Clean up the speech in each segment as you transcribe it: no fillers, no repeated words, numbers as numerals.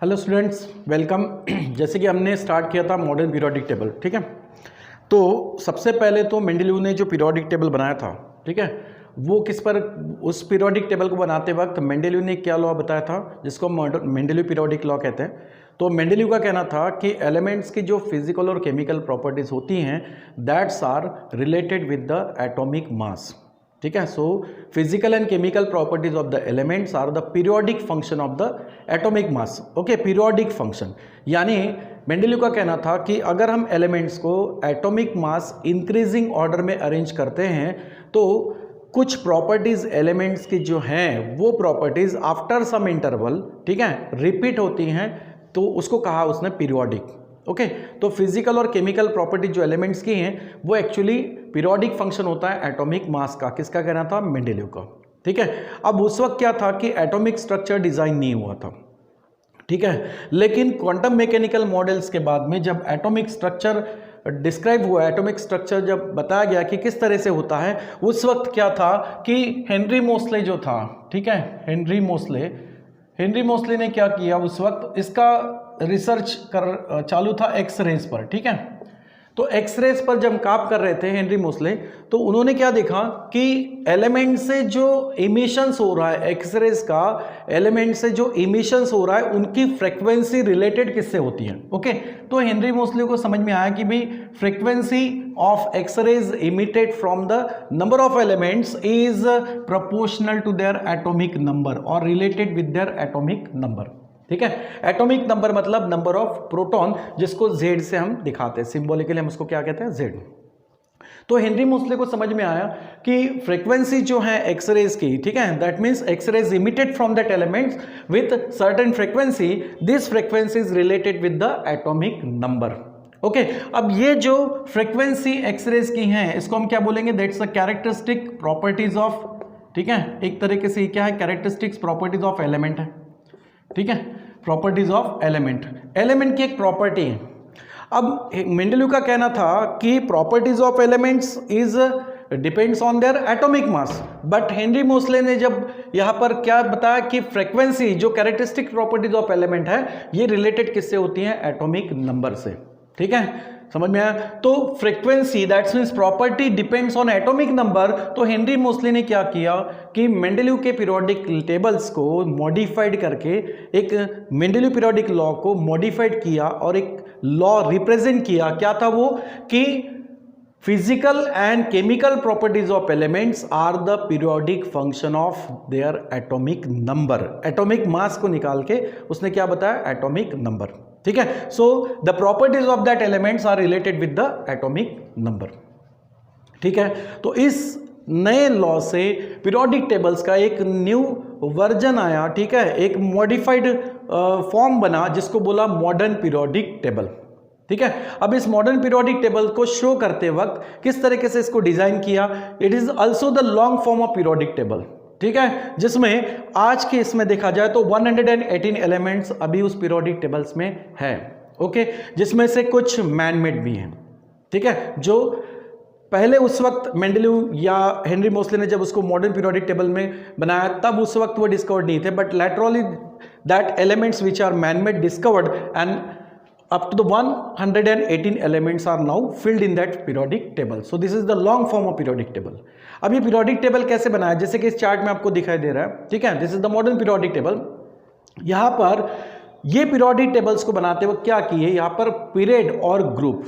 Hello students, welcome. जैसे कि हमने स्टार्ट किया था मॉडर्न पीरियोडिक टेबल, ठीक है। तो सबसे पहले तो मेंडेलीव ने जो पीरियोडिक टेबल बनाया था, ठीक है, वो किस पर, उस पीरियोडिक टेबल को बनाते वक्त मेंडेलीव ने क्या लॉ बताया था, जिसको मेंडेलीव पीरियोडिक लॉ कहते हैं। तो मेंडेलीव का कहना था कि एलिमेंट्स की जो फिजिकल और केमिकल प्रॉपर्टीज होती हैं that's are related with the atomic mass, ठीक है। So physical and chemical properties of the elements are the periodic function of the atomic mass. Okay, periodic function यानी मेंडेलीव का कहना था कि अगर हम एलिमेंट्स को एटॉमिक मास इंक्रीजिंग ऑर्डर में अरेंज करते हैं तो कुछ प्रॉपर्टीज एलिमेंट्स की जो हैं वो प्रॉपर्टीज आफ्टर सम इंटरवल, ठीक है, रिपीट होती हैं, तो उसको कहा उसने पीरियोडिक। ओके, तो फिजिकल और केमिकल प्रॉपर्टी जो एलिमेंट्स की हैं वो एक्चुअली पीरियोडिक फंक्शन होता है एटॉमिक मास का। किसका कहना था? मेंडेलीव का, ठीक है। अब उस वक्त क्या था कि एटॉमिक स्ट्रक्चर डिजाइन नहीं हुआ था, ठीक है, लेकिन क्वांटम मैकेनिकल मॉडल्स के बाद में जब एटॉमिक स्ट्रक्चर डिस्क्राइब हुआ, एटॉमिक स्ट्रक्चर जब बताया गया कि किस तरह से होता है, उस वक्त क्या था कि हेनरी मोसले जो था, ठीक है, हेनरी मोसले ने क्या किया उस वक्त, इसका रिसर्च कर चालू था एक्स रेज पर, ठीक है। तो एक्स रेज पर जब काम कर रहे थे हेनरी मोसले, तो उन्होंने क्या देखा कि एलिमेंट से जो इमिशंस हो रहा है, एक्स रेज का एलिमेंट से जो इमिशंस हो रहा है उनकी फ्रीक्वेंसी रिलेटेड किससे होती है। ओके, तो हेनरी मोसले को समझ में आया कि भाई frequency of X rays emitted from the number of elements is proportional to their atomic number और related with their atomic number, ठीक है। एटॉमिक नंबर मतलब नंबर ऑफ प्रोटॉन, जिसको Z से हम दिखाते हैं, सिंबॉलिकली हम उसको क्या कहते हैं? Z। तो हेनरी मोसले को समझ में आया कि फ्रीक्वेंसी जो है एक्सरेज की, ठीक है, that means X rays emitted from that elements with certain frequency, this frequency is related with the atomic number. Okay, अब ये जो फ्रीक्वेंसी एक्सरेज की हैं इसको हम क्या बोलेंगे? That's the characteristic properties of, ठीक है, एक तरीके से क्या है? कैरेक्टरिस्टिक्स प्रॉपर्टीज ऑफ एलिमेंट है, ठीक है, प्रॉपर्टीज ऑफ एलिमेंट, एलिमेंट की एक प्रॉपर्टी है। अब मेंडेलीव का कहना था कि properties of elements is depends on their atomic mass, but Henry Moseley ने जब यहां पर क्या बताया कि फ्रीक्वेंसी जो कैरेक्टरिस्टिक प्रॉपर्टीज ऑफ एलिमेंट है ये रिलेटेड किससे होती है? एटॉमिक नंबर से, ठीक है, समझ में आया। तो frequency that's means property depends on atomic number. तो हेनरी मोसले ने क्या किया कि मेंडेलीव के पीरियोडिक टेबल्स को मॉडिफाइड करके एक मेंडेलीव पीरियोडिक लॉ को मॉडिफाइड किया और एक लॉ रिप्रेजेंट किया। क्या था वो? कि physical and chemical properties of elements are the periodic function of their atomic number. Atomic mass को निकाल के उसने क्या बताया? एटॉमिक नंबर, ठीक है। So the properties of that elements are related with the atomic number, ठीक है। तो इस नए लॉ से पीरियोडिक टेबल्स का एक न्यू वर्जन आया, ठीक है, एक मॉडिफाइड फॉर्म बना जिसको बोला मॉडर्न पीरियोडिक टेबल, ठीक है। अब इस मॉडर्न पीरियोडिक टेबल को शो करते वक्त किस तरीके से इसको डिजाइन किया? It is also the long form of periodic table, ठीक है, जिसमें आज के इसमें देखा जाए तो 118 एलिमेंट्स अभी उस पीरियोडिक टेबल्स में है। ओके, जिसमें से कुछ मैन मेड भी हैं, ठीक है, जो पहले उस वक्त मेंडेलीव या हेनरी मोसले ने जब उसको मॉडर्न पीरियोडिक टेबल में बनाया तब उस वक्त वो डिस्कवर्ड नहीं थे, but laterally that elements which are man made discovered and up to the 118 elements are now filled in that periodic table. So this is the long form of periodic table. अब ये periodic table कैसे बनाया? जैसे कि इस chart में आपको दिखाई दे रहा है, ठीक है, this is the modern periodic table. यहाँ पर ये periodic tables को बनाते वक्त क्या किए? यहाँ पर पीरियड और ग्रुप,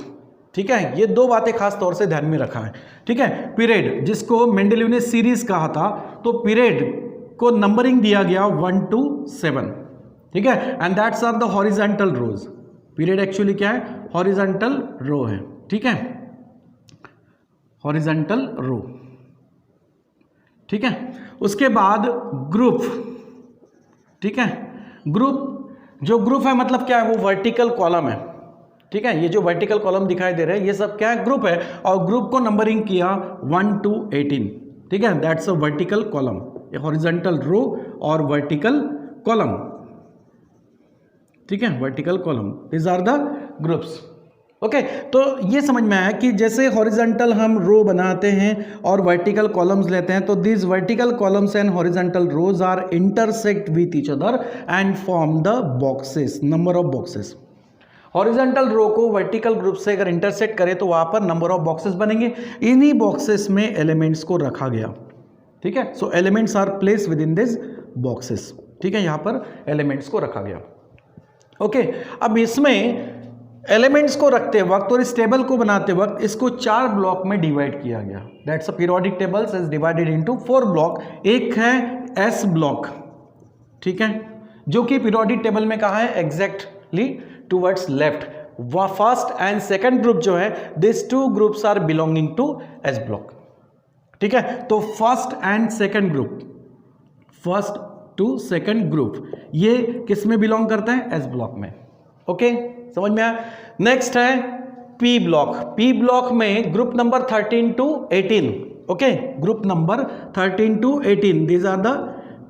ठीक है, ये दो बातें खास तौर से ध्यान में रखा है, ठीक है। पीरियड जिसको मेंडेलीव ने सीरीज कहा था, तो पीरियड को नंबरिंग दिया गया 1 to 7, ठीक है, and that's are the horizontal rows. Period actually क्या है? हॉरिजॉन्टल रो है, ठीक है, हॉरिजॉन्टल रो, ठीक है। उसके बाद ग्रुप, ठीक है, ग्रुप, जो ग्रुप है मतलब क्या है? वो वर्टिकल कॉलम है, ठीक है, ये जो वर्टिकल कॉलम दिखाई दे रहे हैं ये सब क्या है? ग्रुप है, और ग्रुप को नंबरिंग किया 1 to 18, ठीक है, that's a vertical column, horizontal row और वर्टिकल कॉलम, ठीक है, vertical column, these are the groups. Okay तो ये समझ में आया कि जैसे हॉरिजॉन्टल हम रो बनाते हैं और वर्टिकल कॉलम्स लेते हैं, तो this vertical columns and horizontal rows are intersect with each other and form the boxes, number of boxes. Horizontal row को वर्टिकल ग्रुप से अगर इंटरसेक्ट करें तो वहां पर नंबर ऑफ बॉक्सेस बनेंगे, इन्हीं बॉक्सेस में एलिमेंट्स को रखा गया, ठीक है। So elements are place within this boxes, ठीक है, यहां पर एलिमेंट्स को रखा गया। ओके अब इसमें एलिमेंट्स को रखते वक्त और इस टेबल को बनाते वक्त इसको 4 ब्लॉक में डिवाइड किया गया। That's a periodic tables is divided into 4 block. एक है एस ब्लॉक, ठीक है, जो कि पीरियोडिक टेबल में कहा है exactly towards left. First and second group जो है, this 2 groups are belonging to S block, ठीक है। तो first and second group, first to second group ये किस में बिलोंग करते हैं? एस ब्लॉक में। ओके समझ में आया। नेक्स्ट है पी ब्लॉक। पी ब्लॉक में group number 13 to 18, okay, group number 13 to 18, these are the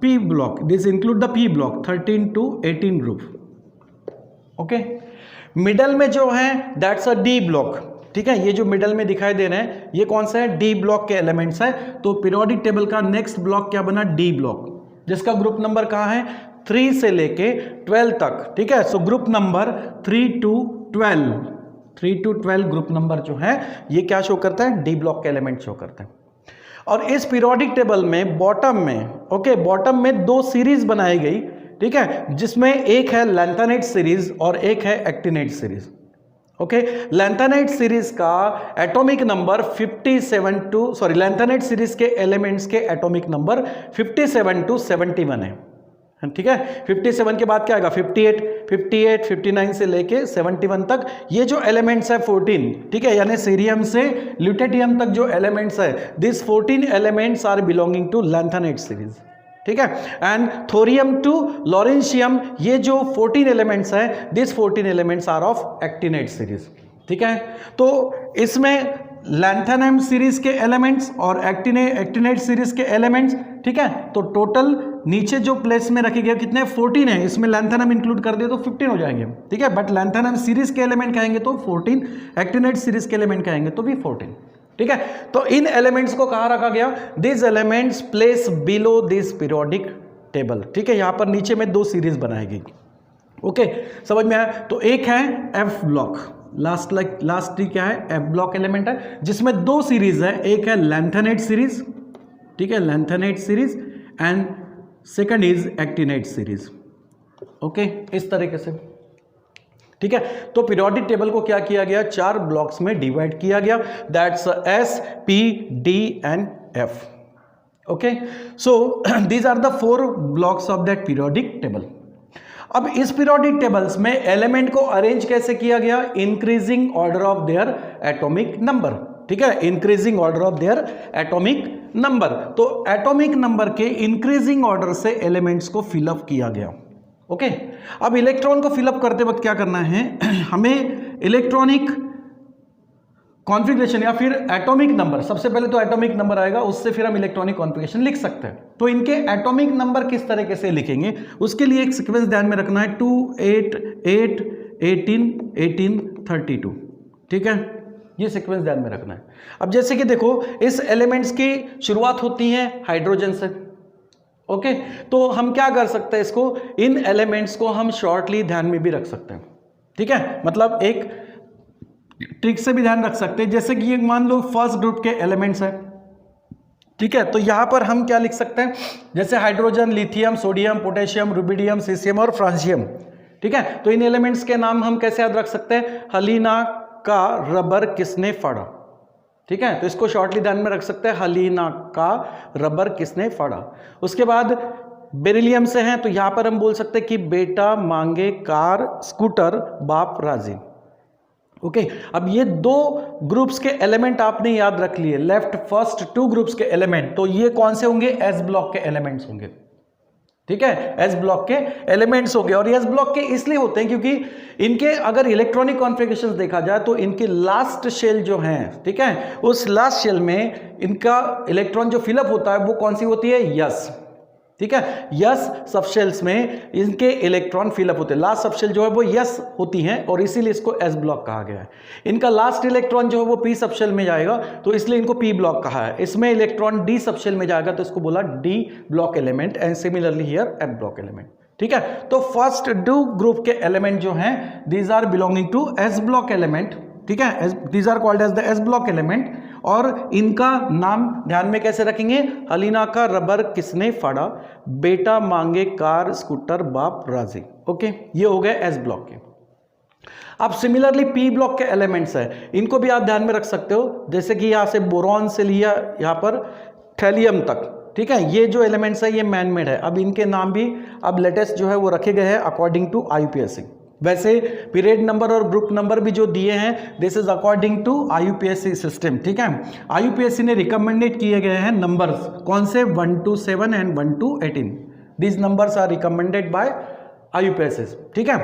P block, this include the P block 13 to 18 group, okay. Middle में जो है दैट्स अ डी ब्लॉक, ठीक है, ये जो मिडल में दिखाई दे रहे हैं ये कौन सा है? डी ब्लॉक के एलिमेंट्स है। तो पीरियोडिक टेबल का नेक्स्ट ब्लॉक क्या बना? डी ब्लॉक, जिसका ग्रुप नंबर कहाँ है? 3 से लेके 12 तक, ठीक है। So group number 3 to 12 group number जो है ये क्या शो करता है? डी ब्लॉक के एलिमेंट शो करता है। और इस पीरियोडिक टेबल में बॉटम में, ओके, बॉटम में 2 सीरीज बनाई गई, ठीक है, जिसमें एक है लैंथेनाइड सीरीज और एक है actinide series, okay. Lanthanide series का atomic number 57 to lanthanide series के एलिमेंट्स के एटॉमिक नंबर 57 to 71 है, ठीक है। 57 के बाद क्या आएगा? 58, 59 से लेके 71 तक ये जो एलिमेंट्स है 14, ठीक है, यानी सीरियम से ल्यूटेटियम तक जो एलिमेंट्स है, this 14 elements are belonging to lanthanide series, ठीक है। एंड थोरियम टू लॉरेंशियम ये जो 14 एलिमेंट्स है, this 14 elements are of actinide series, ठीक है। तो इसमें लैंथेनम सीरीज के एलिमेंट्स और एक्टिनाइड सीरीज के एलिमेंट्स, ठीक है। तो टोटल नीचे जो प्लेस में रखे गए कितने? 14 है, इसमें लैंथेनम इंक्लूड कर दिए तो 15 हो जाएंगे, ठीक है। बट लैंथेनम सीरीज के एलिमेंट कहेंगे तो 14, एक्टिनाइड सीरीज के एलिमेंट कहेंगे तो भी 14, ठीक है। तो इन एलिमेंट्स को कहाँ रखा गया? This elements place below this periodic table, ठीक है। यहां पर नीचे में 2 सीरीज बनाएगी, ओके, समझ में आया। तो एक है एफ ब्लॉक, लास्ट क्या है? एफ ब्लॉक एलिमेंट है, जिसमें 2 सीरीज है, एक है लैंथेनाइड सीरीज, ठीक है, lanthanide series, and second is actinide series, okay, इस तरीके से, ठीक है। तो पीरियोडिक टेबल को क्या किया गया? 4 ब्लॉक्स में डिवाइड किया गया, that's S, P, D and F, okay. So these are the 4 blocks of that periodic table. अब इस पीरियोडिक टेबल्स में एलिमेंट को अरेंज कैसे किया गया? Increasing order of their atomic number, ठीक है, increasing order of their atomic number. तो एटॉमिक नंबर के इंक्रीजिंग ऑर्डर से एलिमेंट्स को फिलअप किया गया, ओके। अब इलेक्ट्रॉन को फिलअप करते वक्त क्या करना है? हमें इलेक्ट्रॉनिक कॉन्फ़िगरेशन या फिर एटॉमिक नंबर, सबसे पहले तो एटॉमिक नंबर आएगा, उससे फिर हम इलेक्ट्रॉनिक कॉन्फ़िगरेशन लिख सकते हैं। तो इनके एटॉमिक नंबर किस तरीके से लिखेंगे उसके लिए एक सीक्वेंस ध्यान में रखना है, 2, 8, 8, 18, 18, 32, ठीक है, ये सीक्वेंस ध्यान में रखना है। अब जैसे कि देखो इस एलिमेंट्स की शुरुआत होती है हाइड्रोजन से, ओके। तो हम क्या कर सकते हैं? इसको, इन एलिमेंट्स को हम शॉर्टली ध्यान में भी रख सकते हैं, ठीक है, मतलब एक ट्रिक से भी ध्यान रख सकते हैं। जैसे कि ये मान लो फर्स्ट ग्रुप के एलिमेंट्स है, ठीक है, तो यहां पर हम क्या लिख सकते हैं? जैसे hydrogen, lithium, sodium, potassium, rubidium, caesium और फ्रांसियम, ठीक है। तो इन एलिमेंट्स के नाम हम कैसे याद रख सकते हैं? हलीना का रबर किसने फाड़ा, ठीक है, तो इसको शॉर्टली ध्यान में रख सकते हैं, हलीना का रबर किसने फाड़ा। उसके बाद बेरिलियम से हैं, तो यहां पर हम बोल सकते हैं कि बेटा मांगे कार स्कूटर बाप राजी, ओके। अब ये 2 ग्रुप्स के एलिमेंट आपने याद रख लिए, लेफ्ट फर्स्ट 2 ग्रुप्स के एलिमेंट, तो ये कौन से होंगे? एस ब्लॉक के एलिमेंट्स होंगे, ठीक है, एस ब्लॉक के एलिमेंट्स हो गए। और एस ब्लॉक के इसलिए होते हैं क्योंकि इनके अगर इलेक्ट्रॉनिक कॉन्फ़िगरेशंस देखा जाए तो इनकी लास्ट शेल जो है, ठीक है, उस लास्ट शेल में इनका इलेक्ट्रॉन जो फिलअप होता है वो कौन सी होती है? यस, ठीक है। यस सबशेल्स में इनके इलेक्ट्रॉन फिलअप होते हैं, लास्ट सबशेल जो है वो यस होती हैं और इसीलिए इसको एस ब्लॉक कहा गया है। इनका लास्ट इलेक्ट्रॉन जो है वो पी सबशेल में जाएगा तो इसलिए इनको पी ब्लॉक कहा है। इसमें इलेक्ट्रॉन डी सबशेल में जाएगा तो इसको बोला D block element and similarly here F block element. ठीक है, तो फर्स्ट टू ग्रुप के एलिमेंट जो हैं these are belonging to S block element. ठीक है, these are called as the S block element और इनका नाम ध्यान में कैसे रखेंगे, हलीना का रबर किसने फाड़ा, बेटा मांगे कार स्कूटर बाप राजी। ओके, ये हो गए एस ब्लॉक के। अब सिमिलरली पी ब्लॉक के एलिमेंट्स है, इनको भी आप ध्यान में रख सकते हो, जैसे कि यहां से बोरॉन से लिया यहां पर थैलियम तक। ठीक है, ये जो एलिमेंट्स है ये मैन मेड है। अब इनके नाम भी अब लेटेस्ट जो है वो रखे गए हैं अकॉर्डिंग टू IUPAC। वैसे पीरियड नंबर और ग्रुप नंबर भी जो दिए हैं this is according to IUPAC system. ठीक है, IUPAC ने रिकमेंडेड किए गए हैं नंबर्स, कौन से 1 to 7 and 1 to 18। These numbers are recommended by IUPAC। ठीक है,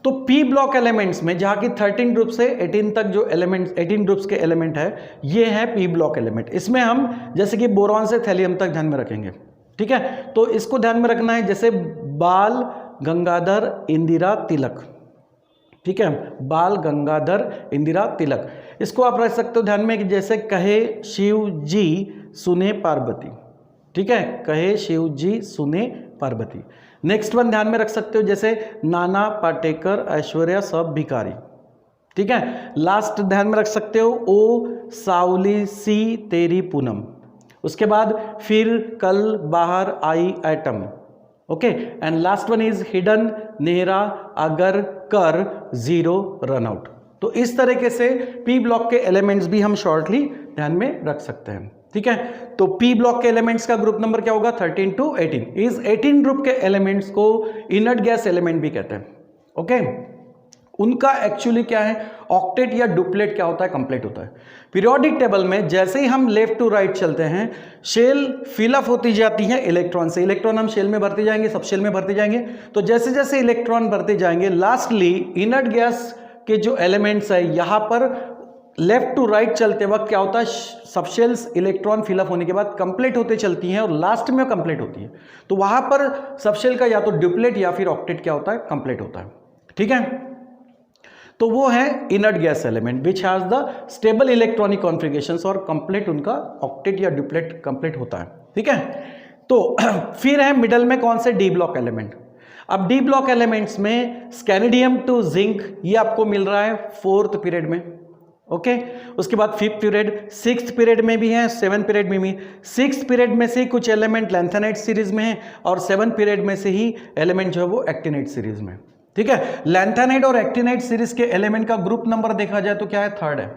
तो पी ब्लॉक एलिमेंट्स में जहां की 13 ग्रुप से 18 तक जो एलिमेंट्स 18 ग्रुप्स के एलिमेंट है ये है पी ब्लॉक एलिमेंट। इसमें हम जैसे कि बोरॉन से थैलियम तक ध्यान में रखेंगे। ठीक है, तो इसको ध्यान में रखना है, जैसे बाल गंगाधर इंदिरा तिलक। ठीक है, बाल गंगाधर इंदिरा तिलक, इसको आप रख सकते हो ध्यान में कि जैसे कहे शिव जी सुने पार्वती। ठीक है, कहे शिव जी सुने पार्वती। नेक्स्ट वन ध्यान में रख सकते हो जैसे नाना पाटेकर ऐश्वर्या सब भिखारी। ठीक है, लास्ट ध्यान में रख सकते हो ओ सावली सी तेरी पूनम। उसके बाद फिर कल बाहर आई atom. Okay, and last one is hidden नेहरा अगर कर जीरो रन आउट। तो इस तरीके से पी ब्लॉक के एलिमेंट्स भी हम शॉर्टली ध्यान में रख सकते हैं। ठीक है, तो पी ब्लॉक के एलिमेंट्स का ग्रुप नंबर क्या होगा 13 to 18। इस 18 ग्रुप के एलिमेंट्स को इनर्ट गैस एलिमेंट भी कहते हैं। ओके, उनका एक्चुअली क्या है, ऑक्टेट या डुप्लेट क्या होता है, कंप्लीट होता है। पीरियोडिक टेबल में जैसे ही हम लेफ्ट टू राइट चलते हैं शेल फिलअप होती जाती है इलेक्ट्रॉन से। इलेक्ट्रॉन हम शेल में भरते जाएंगे, सब शेल में भरते जाएंगे। तो जैसे जैसे इलेक्ट्रॉन भरते जाएंगे लास्टली इनर्ट गैस के जो एलिमेंट्स है यहां पर लेफ्ट टू राइट चलते वक्त क्या होता है, सब शेल्स इलेक्ट्रॉन फिलअप होने के बाद कंप्लीट होते चलती हैं और लास्ट में कंप्लीट होती है। तो वहां पर सब शेल का या तो डुप्लेट या फिर ऑक्टेट क्या होता है, कंप्लीट होता है। ठीक है, तो वो है inert gas element which has the stable electronic configurations और कंप्लीट उनका ऑक्टेट या डुप्लेट कंप्लीट होता है। ठीक है, तो फिर है मिडल में कौन से डी ब्लॉक एलिमेंट। अब डी ब्लॉक एलिमेंट्स में स्कैनेडियम टू जिंक ये आपको मिल रहा है 4th पीरियड में। ओके, उसके बाद 5th पीरियड, 6th पीरियड में भी है, 7th पीरियड में भी। 6th पीरियड में से कुछ एलिमेंट लैंथेनाइट सीरीज में है और 7th पीरियड में से ही एलिमेंट जो है वो एक्टिनाइट सीरीज में। ठीक है, लैंथेनाइट और एक्टिनाइट सीरीज के एलिमेंट का ग्रुप नंबर देखा जाए तो क्या है, 3rd है।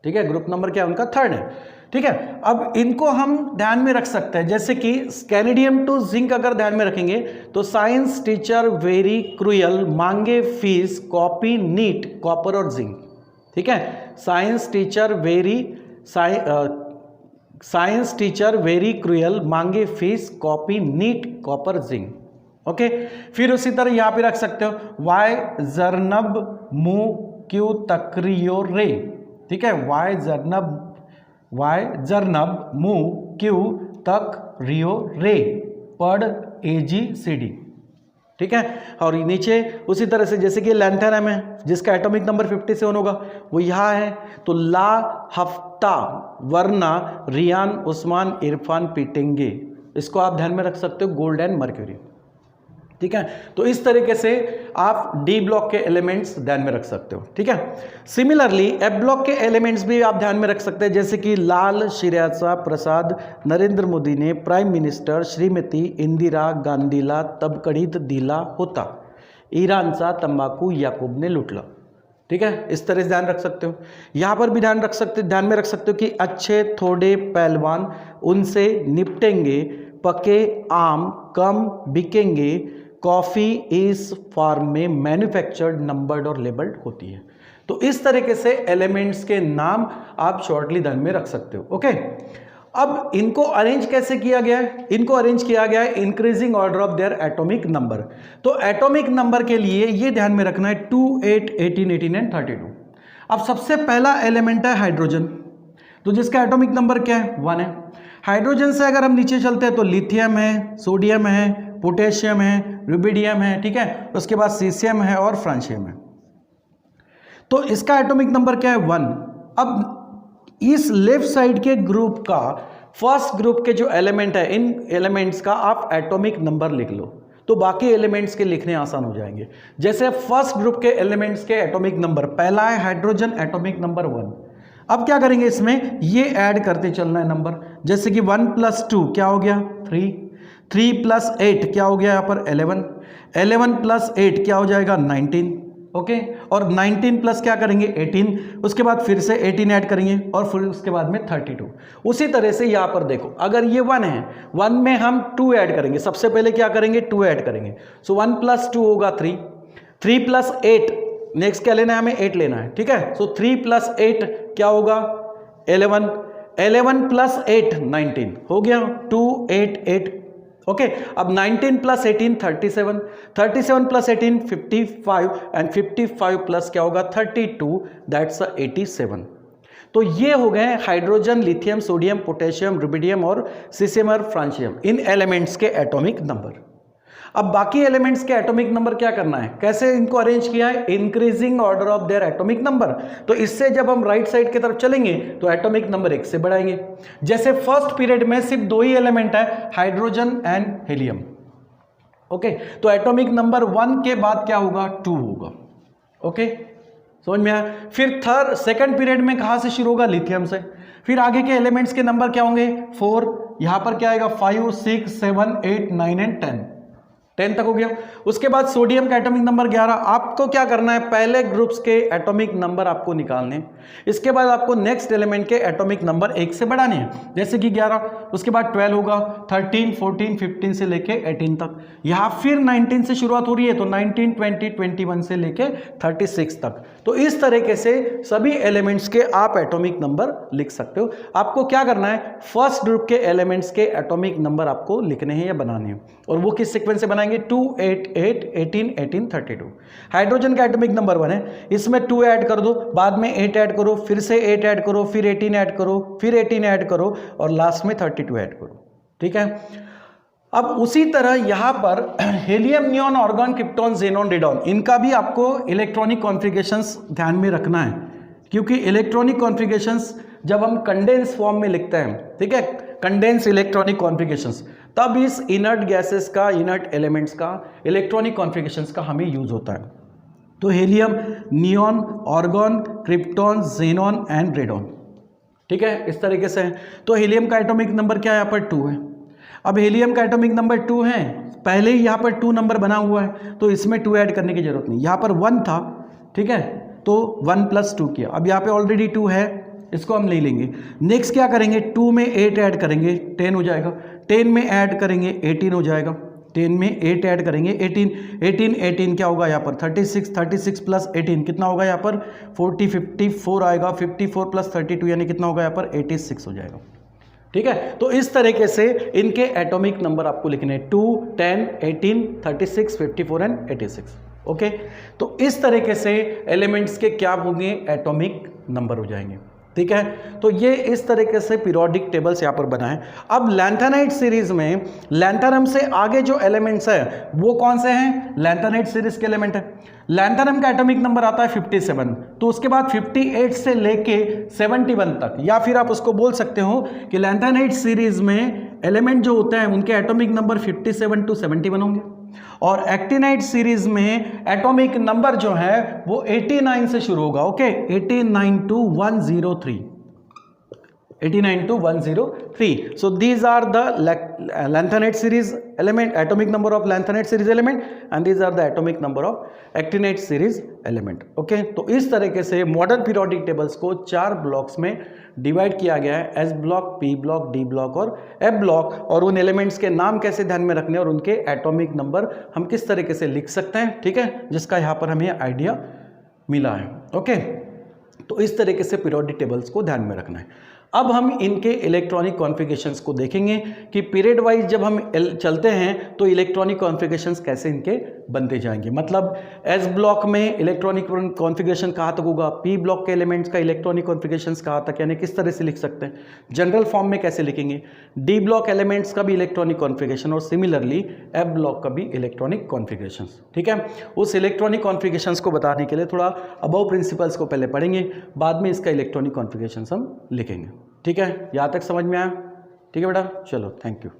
ठीक है, ग्रुप नंबर क्या है उनका, 3rd है। ठीक है, अब इनको हम ध्यान में रख सकते हैं, जैसे कि स्कैनेडियम टू जिंक अगर ध्यान में रखेंगे तो साइंस टीचर वेरी क्रूयल मांगे फीस कॉपी नीट कॉपर और जिंक। ठीक है, साइंस टीचर वेरी क्रूयल मांगे fees copy neat copper zinc. Okay, फिर उसी तरह यहां पे रख सकते हो वाई जर्नब मुंह क्यू तकरियो रे। ठीक है, वाई जर्नब मुंह क्यू तक रियो रे पढ़ AGCD। ठीक है, और नीचे उसी तरह से जैसे कि लैंथेनम है जिसका एटॉमिक नंबर 57 होगा वो यहाँ है, तो ला हफ्ता वरना रियान उस्मान इरफान पीटेंगे, इसको आप ध्यान में रख सकते हो गोल्ड एंड मर्क्यूरी। ठीक है, तो इस तरीके से आप डी ब्लॉक के एलिमेंट्स ध्यान में रख सकते हो। ठीक है, सिमिलरली एफ ब्लॉक के एलिमेंट्स भी आप ध्यान में रख सकते हैं, जैसे कि लाल शिर्याचा प्रसाद नरेंद्र मोदी ने प्राइम मिनिस्टर श्रीमती इंदिरा गांधीला तबकडीत दिला होता, इराणचा तंबाखू याकूब ने लुटला। ठीक है, इस तरह से ध्यान रख सकते हो। यहाँ पर भी ध्यान में रख सकते हो कि अच्छे थोड़े पहलवान उनसे निपटेंगे, पके आम कम बिकेंगे, कॉफ़ी इस फार्म में मैन्युफैक्चर्ड नंबर्ड और लेबल्ड होती है। तो इस तरीके से एलिमेंट्स के नाम आप शॉर्टली ध्यान में रख सकते हो। ओके, अब इनको अरेंज कैसे किया गया है, इनको अरेंज किया गया है increasing order of their atomic number. तो एटॉमिक नंबर के लिए ये ध्यान में रखना है 2, 8, 18, 18 एंड 32। अब सबसे पहला एलिमेंट है हाइड्रोजन। तो जिसका एटॉमिक नंबर क्या है 1 है। हाइड्रोजन से अगर हम नीचे चलते हैं तो लिथियम है, सोडियम है, पोटेशियम है, रुबिडियम है, ठीक है, उसके बाद सीसियम है और फ्रांशियम है। तो इसका एटॉमिक नंबर क्या है 1। अब इस लेफ्ट साइड के ग्रुप का फर्स्ट ग्रुप के जो एलिमेंट है, इन एलिमेंट्स का आप एटॉमिक नंबर लिख लो तो बाकी एलिमेंट्स के लिखने आसान हो जाएंगे। जैसे फर्स्ट ग्रुप के एलिमेंट्स के एटॉमिक नंबर, पहला है हाइड्रोजन, एटॉमिक नंबर 1। अब क्या करेंगे, इसमें ये ऐड करते चलना है नंबर, जैसे कि 1 + 2 क्या हो गया 3, 3 + 8 क्या हो गया यहाँ पर 11, 11 + 8 क्या हो जाएगा 19, ओके, और 19 प्लस क्या करेंगे 18, उसके बाद फिर से 18 ऐड करेंगे और फिर उसके बाद में 32। उसी तरह से यहाँ पर देखो, अगर ये 1 है, 1 में हम 2 ऐड करेंगे, सबसे पहले क्या करेंगे 2 ऐड करेंगे, सो 1 + 2 होगा 3, 3 + 8, नेक्स्ट क्या लेना है हमें 8 लेना है, ठीक है, सो 3 + 8 क्या होगा 11, 11 + 8 19 हो गया 2 8 8, ओके। अब 19 + 18 37, 37 + 18 55 एंड 55 प्लस क्या होगा 32, दैट्स 87। तो ये हो गए hydrogen, lithium, sodium, potassium, rubidium और सीसियम और फ्रांशियम, इन एलिमेंट्स के एटॉमिक नंबर। अब बाकी एलिमेंट्स के एटॉमिक नंबर क्या करना है, कैसे इनको अरेंज किया है, increasing order of their atomic number. तो इससे जब हम राइट साइड की तरफ चलेंगे तो एटॉमिक नंबर 1 से बढ़ाएंगे। जैसे फर्स्ट पीरियड में सिर्फ 2 ही एलिमेंट है, हाइड्रोजन एंड हीलियम, ओके, तो एटॉमिक नंबर 1 के बाद क्या होगा 2 होगा, ओके, समझ में आया। फिर सेकंड पीरियड में कहां से शुरू होगा, लिथियम से। फिर आगे के एलिमेंट्स के नंबर क्या होंगे 4, यहां पर क्या आएगा 5 6 7 8 9 एंड 10 तक हो गया। उसके बाद सोडियम का एटॉमिक नंबर 11। आपको क्या करना है, पहले ग्रुप्स के एटॉमिक नंबर आपको निकालने, इसके बाद आपको नेक्स्ट एलिमेंट के एटॉमिक नंबर 1 से बढ़ाने हैं, जैसे कि 11, उसके बाद 12 होगा, 13 14 15 से लेके 18 तक। यहाँ फिर 19 से शुरुआत हो रही है तो 19 20 21 से लेके 36 तक। तो इस तरीके से सभी एलिमेंट्स के आप एटॉमिक नंबर लिख सकते हो। आपको क्या करना है, फर्स्ट ग्रुप के एलिमेंट्स के एटॉमिक नंबर आपको लिखने हैं या बनाने हैं, और वो किस सीक्वेंस से बनाएंगे 2 8 8 18 18 32। हाइड्रोजन का एटॉमिक नंबर 1 है, इसमें 2 ऐड कर दो, बाद में 8 ऐड करो, फिर से 8 ऐड करो, फिर 18 ऐड करो, फिर 18 ऐड करो और लास्ट में 32 ऐड करो, ठीक है। अब उसी तरह यहां पर helium, neon, argon, krypton, xenon, radon, इनका भी आपको इलेक्ट्रॉनिक कॉन्फ़िगरेशंस ध्यान में रखना है, क्योंकि इलेक्ट्रॉनिक कॉन्फ़िगरेशंस जब हम कंडेंस फॉर्म में लिखते हैं, ठीक है, कंडेंस इलेक्ट्रॉनिक कॉन्फ़िगरेशंस, तब इस इनर्ट गैसेस का, इनर्ट एलिमेंट्स का इलेक्ट्रॉनिक कॉन्फ़िगरेशंस का हमें यूज होता है। तो helium, neon, argon, krypton, xenon and radon, ठीक है, इस तरीके से है। तो हीलियम का एटॉमिक नंबर क्या है, यहाँ पर 2 है। अब हीलियम का एटॉमिक नंबर 2 है, पहले ही यहाँ पर 2 नंबर बना हुआ है तो इसमें 2 ऐड करने की जरूरत नहीं, यहाँ पर 1 था, ठीक है, तो 1 + 2 किया। अब यहाँ पे ऑलरेडी 2 है, इसको हम ले लेंगे। नेक्स्ट क्या करेंगे, 2 में 8 ऐड करेंगे 10 हो जाएगा, 10 में ऐड करेंगे 18 हो जाएगा, 10 में 8 ऐड करेंगे 18 18 18 क्या होगा यहाँ पर 36 36 + 18 कितना होगा यहाँ पर 40 54 आएगा, 54 + 32 यानी कितना होगा यहाँ पर 86 हो जाएगा, ठीक है। तो इस तरीके से इनके एटॉमिक नंबर आपको लिखने हैं 2 10 18 36 54 एंड 86, ओके। तो इस तरीके से एलिमेंट्स के क्या होंगे, एटॉमिक नंबर हो जाएंगे, ठीक है। तो ये इस तरीके से पीरियोडिक टेबल्स यहाँ पर बनाए। अब लैंथेनाइट सीरीज में लैंथेनम से आगे जो एलिमेंट्स है वो कौन से हैं, लैंथेनाइट सीरीज के एलिमेंट है। लैंथेनम का एटॉमिक नंबर आता है 57, तो उसके बाद 58 से लेके 71 तक, या फिर आप उसको बोल सकते हो कि लैंथेनाइट सीरीज में एलिमेंट जो होते हैं उनके एटॉमिक नंबर 57 to 71 होंगे, और एक्टिनाइट सीरीज में एटॉमिक नंबर जो है वो 89 से शुरू होगा, okay, 89 to 103, 89 to 103. So these are the lanthanide series element, atomic number of lanthanide series element, and these are the atomic number of actinide series element. Okay, तो इस तरीके से मॉडर्न पीरियोडिक टेबल्स को 4 ब्लॉक्स में divide किया गया है, S block, p block, D block और एफ ब्लॉक, और उन एलिमेंट्स के नाम कैसे ध्यान में रखने और उनके एटॉमिक नंबर हम किस तरीके से लिख सकते हैं, ठीक है, जिसका यहाँ पर हमें आइडिया मिला है। ओके, तो इस तरीके से पीरियोडिक टेबल्स को ध्यान में रखना है। अब हम इनके इलेक्ट्रॉनिक कॉन्फ़िगरेशंस को देखेंगे कि पीरियड वाइज जब हम चलते हैं तो इलेक्ट्रॉनिक कॉन्फ़िगरेशंस कैसे इनके बनते जाएंगे। मतलब एस ब्लॉक में इलेक्ट्रॉनिक कॉन्फ़िगरेशन कहाँ तक होगा, पी ब्लॉक के एलिमेंट्स का इलेक्ट्रॉनिक कॉन्फ़िगरेशन कहाँ तक, यानी किस तरह से लिख सकते हैं, जनरल फॉर्म में कैसे लिखेंगे, डी ब्लॉक एलिमेंट्स का भी इलेक्ट्रॉनिक कॉन्फ़िगरेशन और सिमिलरली एफ ब्लॉक का भी इलेक्ट्रॉनिक कॉन्फ़िगरेशन। ठीक है, उस इलेक्ट्रॉनिक कॉन्फ़िगरेशंस को बताने के लिए थोड़ा अबव प्रिंसिपल्स को पहले पढ़ेंगे, बाद में इसका इलेक्ट्रॉनिक कॉन्फ़िगरेशन हम लिखेंगे। ठीक है, यहाँ तक समझ में आया? ठीक है बेटा, चलो थैंक यू।